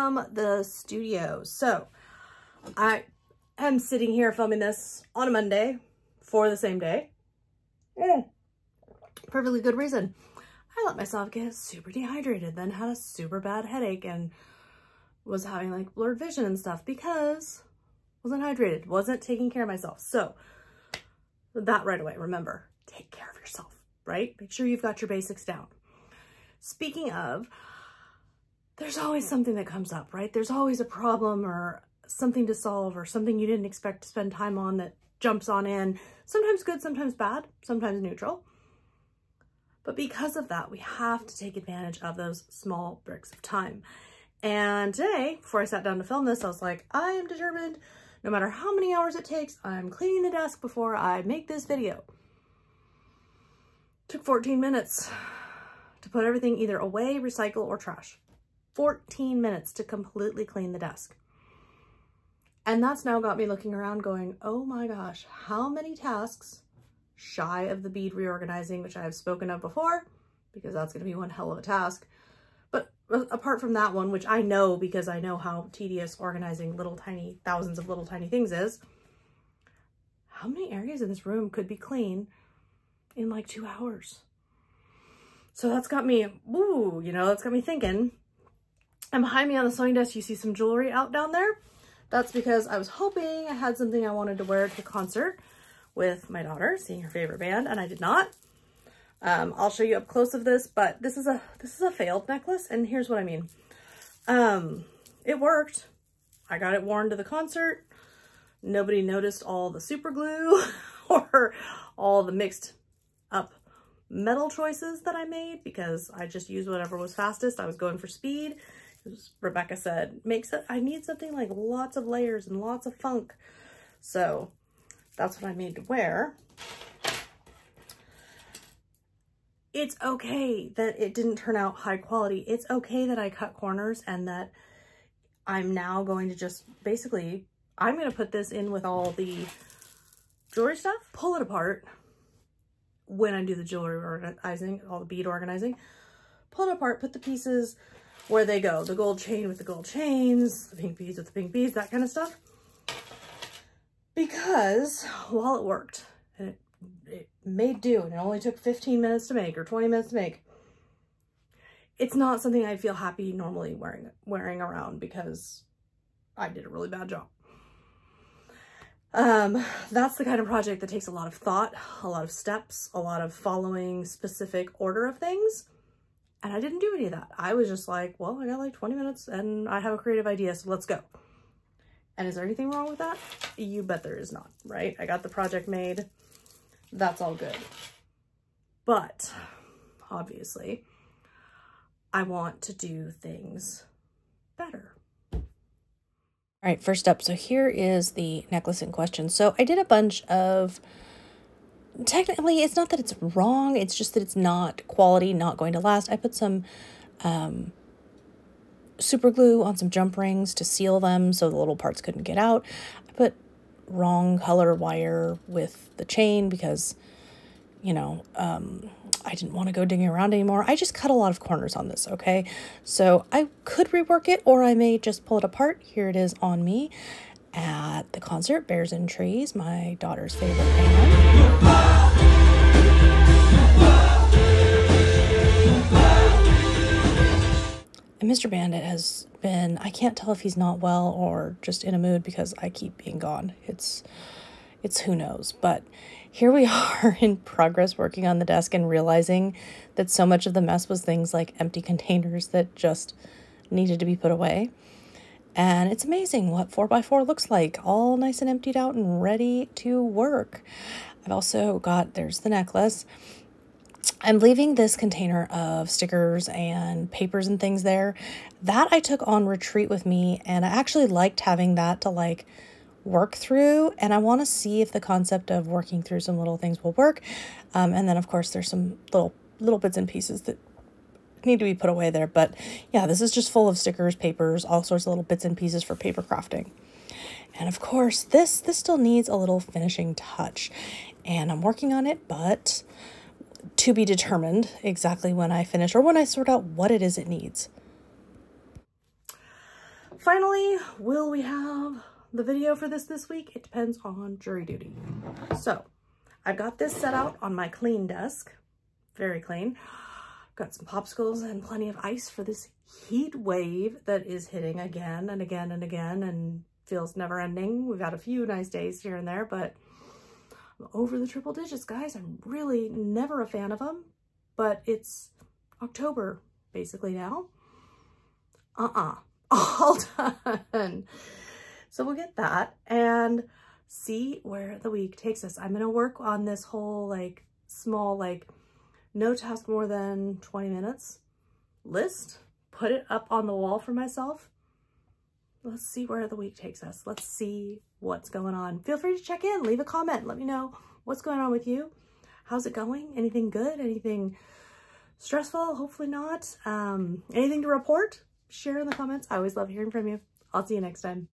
from the studio. So I am sitting here filming this on a Monday for the same day. Perfectly good reason. I let myself get super dehydrated, then had a super bad headache and was having like blurred vision and stuff because I wasn't hydrated, wasn't taking care of myself. So that right away, remember, take care of yourself, right? Make sure you've got your basics down. Speaking of, there's always something that comes up, right? There's always a problem or something to solve or something you didn't expect to spend time on that jumps on in. Sometimes good, sometimes bad, sometimes neutral. But because of that, we have to take advantage of those small bricks of time. And today, before I sat down to film this, I was like, I am determined, no matter how many hours it takes, I'm cleaning the desk before I make this video. Took 14 minutes to put everything either away, recycle, or trash. 14 minutes to completely clean the desk. And that's now got me looking around going, oh my gosh, how many tasks shy of the bead reorganizing, which I have spoken of before, because that's going to be one hell of a task. But apart from that one, which I know because I know how tedious organizing little tiny, thousands of little tiny things is, how many areas in this room could be clean in like 2 hours? So that's got me, ooh, you know, that's got me thinking. And behind me on the sewing desk, you see some jewelry out down there. That's because I was hoping I had something I wanted to wear to the concert with my daughter, seeing her favorite band, and I did not. I'll show you up close of this, but this is a failed necklace, and here's what I mean. It worked. I got it worn to the concert. Nobody noticed all the super glue or all the mixed up metal choices that I made because I just used whatever was fastest. I was going for speed. As Rebecca said, I need something like lots of layers and lots of funk. So that's what I made to wear. It's okay that it didn't turn out high quality. It's okay that I cut corners and that I'm now going to just basically, I'm going to put this in with all the jewelry stuff, pull it apart when I do the jewelry organizing, all the bead organizing, pull it apart, put the pieces where they go, the gold chain with the gold chains, the pink beads with the pink beads, that kind of stuff. Because while it worked, and it made do, and it only took 15 minutes to make or 20 minutes to make, it's not something I feel happy normally wearing around because I did a really bad job. That's the kind of project that takes a lot of thought, a lot of steps, a lot of following specific order of things. And I didn't do any of that. I was just like, well, I got like 20 minutes and I have a creative idea, so let's go. And is there anything wrong with that? You bet there is not, right? I got the project made. That's all good. But obviously, I want to do things better. All right, first up, so here is the necklace in question. So I did a bunch of, technically, it's not that it's wrong, it's just that it's not quality, not going to last. I put some super glue on some jump rings to seal them so the little parts couldn't get out. I put wrong color wire with the chain because, you know, I didn't want to go digging around anymore. I just cut a lot of corners on this, okay? So I could rework it or I may just pull it apart. Here it is on me at the concert, Bears and Trees, my daughter's favorite band. And Mr. Bandit has been, I can't tell if he's not well or just in a mood because I keep being gone. It's who knows. But here we are in progress working on the desk and realizing that so much of the mess was things like empty containers that just needed to be put away. And it's amazing what 4x4 looks like, all nice and emptied out and ready to work. I've also got, there's the necklace. I'm leaving this container of stickers and papers and things there. That I took on retreat with me, and I actually liked having that to like work through, and I want to see if the concept of working through some little things will work. And then of course there's some little bits and pieces that need to be put away there, but yeah, this is just full of stickers, papers, all sorts of little bits and pieces for paper crafting. And of course this still needs a little finishing touch, and I'm working on it, but to be determined exactly when I finish or when I sort out what it is it needs. Finally, will we have the video for this week? It depends on jury duty. So I've got this set out on my clean desk, very clean. Got some popsicles and plenty of ice for this heat wave that is hitting again and again and again and feels never ending. We've had a few nice days here and there, but I'm over the triple digits, guys. I'm really never a fan of them, but it's October basically now. All done. So we'll get that and see where the week takes us. I'm going to work on this whole like small, like no task more than 20 minutes list, put it up on the wall for myself. Let's see where the week takes us. Let's see what's going on. Feel free to check in, leave a comment. Let me know what's going on with you. How's it going? Anything good? Anything stressful? Hopefully not. Anything to report? Share in the comments. I always love hearing from you. I'll see you next time.